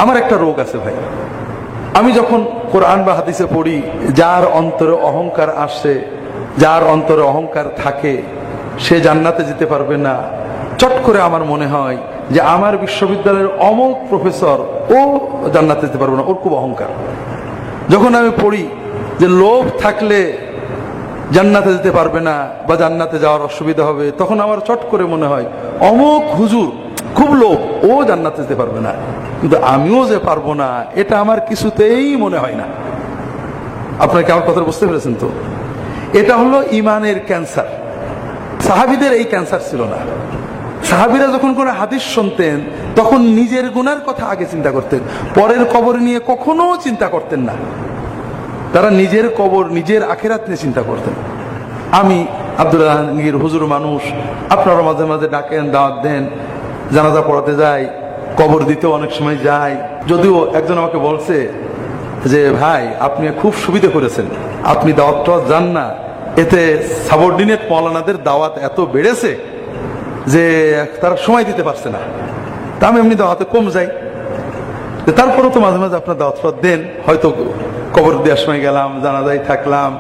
আমার একটা রোগ আছে ভাই, আমি যখন কোরআন বা হাদিসে পড়ি যার অন্তরে অহংকার আসে, যার অন্তরে অহংকার থাকে সে জান্নাতে যেতে পারবে না, চট করে আমার মনে হয় যে আমার বিশ্ববিদ্যালয়ের অমুক প্রফেসর ও জান্নাতে যেতে পারবে না, ওর খুব অহংকার। যখন আমি পড়ি যে লোভ থাকলে জান্নাতে যেতে পারবে না বা জান্নাতে যাওয়ার অসুবিধা হবে, তখন আমার চট করে মনে হয় অমুক হুজুর খুব লোভ, ও জান্নাতে যেতে পারবে না, কিন্তু আমিও যে পারবো না এটা আমার কিছুতেই মনে হয় না। আপনারা কি আমার কথা বুঝতে পেরেছেন? তো এটা হলো ইমানের ক্যান্সার। সাহাবীদের এই ক্যান্সার ছিল না। সাহাবীরা যখন কোনো হাদিস শুনতেন তখন নিজের গুনার কথা আগে চিন্তা করতেন, পরের কবর নিয়ে কখনো চিন্তা করতেন না। তারা নিজের কবর, নিজের আখিরাত নিয়ে চিন্তা করতেন। আমি আব্দুল আলমগীর হুজুর মানুষ, আপনারা মাঝে মাঝে ডাকেন, দাওয়াত দেন, জানাজা পড়াতে যাই, কবর দিতেও অনেক সময় যাই। যদিও একজন আমাকে বলছে যে ভাই আপনি খুব সুবিধা করেছেন, আপনি দাওয়াত যান না, এতে সাবঅর্ডিনেট মৌলানাদের দাওয়াত এত বেড়েছে যে তারা সময় দিতে পারছে না। তা আমি এমনি দাওয়াতে কম যাই, তারপরেও তো মাঝে মাঝে আপনার দাওয়াত দেন, হয়তো কবর দেওয়ার সময় গেলাম, জানাজায় থাকলাম,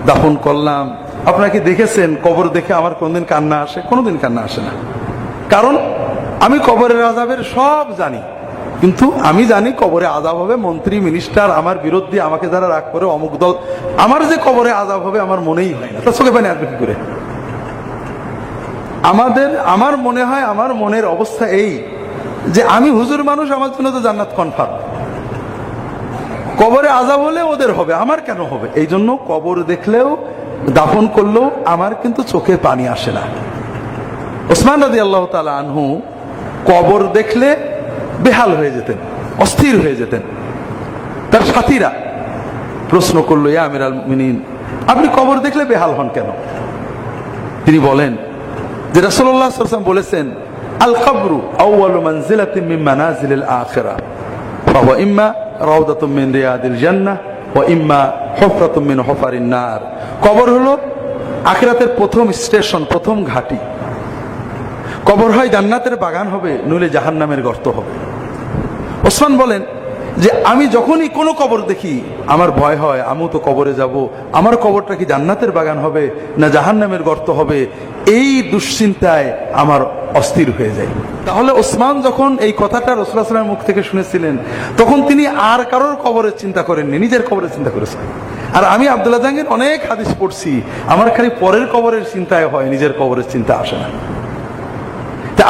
দাফন করলাম। আপনারা কি দেখেছেন কবর দেখে আমার কোনদিন কান্না আসে? কোনোদিন কান্না আসে না। কারণ আমি কবরের আযাবের সব জানি, কিন্তু আমি জানি কবরে আযাব হবে, মন্ত্রী মিনিস্টার আমার বিরুদ্ধে আমাকে যারা রাগ করে অমুক দল, আমার যে কবরে আযাব হবে আমার মনেই হয় না। তা চোখে পানি আসবে কি করে? আমার মনে হয়, আমার মনের অবস্থা এই যে আমি হুজুর মানুষ, আমার জন্য তো জান্নাত কনফার্ম। কবরে আযাব হলে ওদের হবে, আমার কেন হবে? এই জন্য কবর দেখলেও, দাফন করলেও আমার কিন্তু চোখে পানি আসে না। ওসমান রাদিয়াল্লাহু তাআলা আনহু কবর দেখলে বেহাল হয়ে যেতেন, অস্থির হয়ে যেতেন। তার সাথীরা প্রশ্ন করলো, ইয়া আমিরুল মুমিনিন, আপনি কবর দেখলে বেহাল হন কেন? তিনি বলেন যে রাসূলুল্লাহ সাল্লাল্লাহু আলাইহি ওয়াসাল্লাম বলেছেন, আল কবরু আউয়ালু মানজিলাতিন মিন মানাজিলিল আখিরাহ ফাহুয়া ইম্মা রাউদাতুম মিন রিয়াদিল জান্নাহ ওয়া ইম্মা হুফরাতুম মিন হুফারিন নার। কবর হলো আখিরাতের প্রথম স্টেশন, প্রথম ঘাঁটি। কবর হয় জান্নাতের বাগান হবে, নইলে জাহান্নামের গর্ত হবে। ওসমান বলেন যে আমি যখনই কোনো কবর দেখি আমার ভয় হয়, আমিও তো কবরে যাব, আমার কবরটা কি জান্নাতের বাগান হবে না জাহান্নামের গর্ত হবে, এই দুশ্চিন্তায় আমার অস্থির হয়ে যায়। তাহলে ওসমান যখন এই কথাটা রাসূলুল্লাহ সাল্লাল্লাহু আলাইহি ওয়াসাল্লামের মুখ থেকে শুনেছিলেন, তখন তিনি আর কারোর কবরের চিন্তা করেননি, নিজের কবরের চিন্তা করেছেন। আর আমি আব্দুল্লাহ জাহাঙ্গীর অনেক হাদিস পড়ছি, আমার খালি পরের কবরের চিন্তায় হয়, নিজের কবরের চিন্তা আসে না।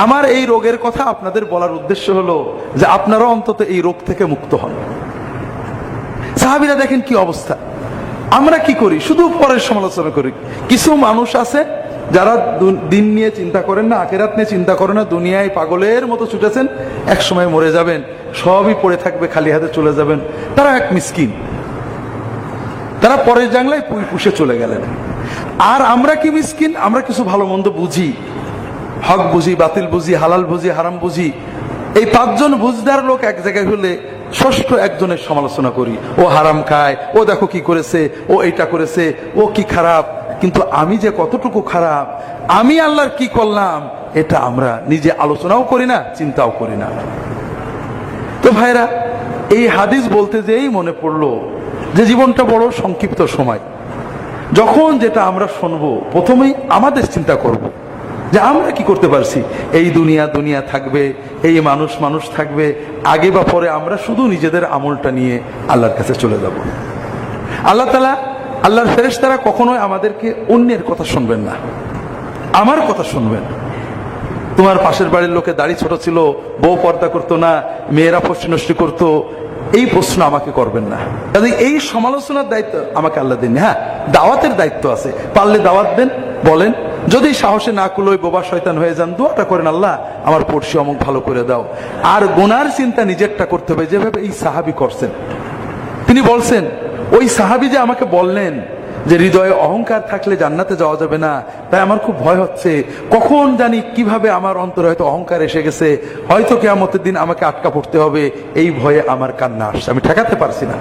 আমার এই রোগের কথা আপনাদের বলার উদ্দেশ্য হলো যে আপনারা অন্তত এই রোগ থেকে মুক্ত হন। সাহাবীরা দেখেন কি অবস্থা, আমরা কি করি? শুধু পরের সমালোচনা করি। কিছু মানুষ আছে যারা দিন নিয়ে চিন্তা করেন না, আখিরাত নিয়ে চিন্তা করেন না, দুনিয়ায় পাগলের মতো ছুটেছেন, এক সময় মরে যাবেন, সবই পড়ে থাকবে, খালি হাতে চলে যাবেন। তারা এক মিসকিন, তারা পরের জাংলায় পুষে চলে গেলেন। আর আমরা কি মিসকিন? আমরা কিছু ভালো মন্দ বুঝি, হক বুঝি, বাতিল বুঝি, হালাল বুঝি, হারাম বুঝি। এই পাঁচজন বুঝদার লোক এক জায়গায় হলে ষষ্ঠ একজনের সমালোচনা করি, ও হারাম খায়, ও দেখো কি করেছে, ও এইটা করেছে, ও কি খারাপ। কিন্তু আমি যে কতটুকু খারাপ, আমি আল্লাহর কি করলাম, এটা আমরা নিজে আলোচনাও করি না, চিন্তাও করি না। তো ভাইরা, এই হাদিস বলতে যেই মনে পড়লো যে জীবনটা বড় সংক্ষিপ্ত সময়। যখন যেটা আমরা শুনবো প্রথমেই আমাদের চিন্তা করব যে আমরা কি করতে পারছি। এই দুনিয়া দুনিয়া থাকবে, এই মানুষ মানুষ থাকবে, আগে বা পরে আমরা শুধু নিজেদের আমলটা নিয়ে আল্লাহর কাছে চলে যাব। আল্লাহ তাআলা, আল্লাহর ফেরেশতারা কখনোই আমাদেরকে অন্যের কথা শুনবেন না, আমার কথা শুনবেন। তোমার পাশের বাড়ির লোকে দাড়ি ছোট ছিল, বউ পর্দা করতো না, মেয়েরা পশ্চিম নষ্টি করতো, এই প্রশ্ন আমাকে করবেন না। কাজে এই সমালোচনার দায়িত্ব আমাকে আল্লাহ দেন। হ্যাঁ, দাওয়াতের দায়িত্ব আছে, পারলে দাওয়াত দেন, বলেন। যদি সাহসে না কুলোয় বোবা শয়তান হয়ে যান, দোয়াটা করেন, আল্লাহ আমার পড়শি অমুক ভালো করে দাও। আর গুনার চিন্তা নিজেরটা করতে হবে, যেভাবে এই সাহাবী করছেন। তিনি বলছেন, ওই সাহাবী যে আমাকে বললেন যে হৃদয়ে অহংকার থাকলে জান্নাতে যাওয়া যাবে না, তাই আমার খুব ভয় হচ্ছে, কখন জানি কিভাবে আমার অন্তরে হয়তো অহংকার এসে গেছে, হয়তো কিয়ামতের দিন আমাকে আটকা পড়তে হবে, এই ভয়ে আমার কান্না আসছে, আমি ঠেকাতে পারছি না।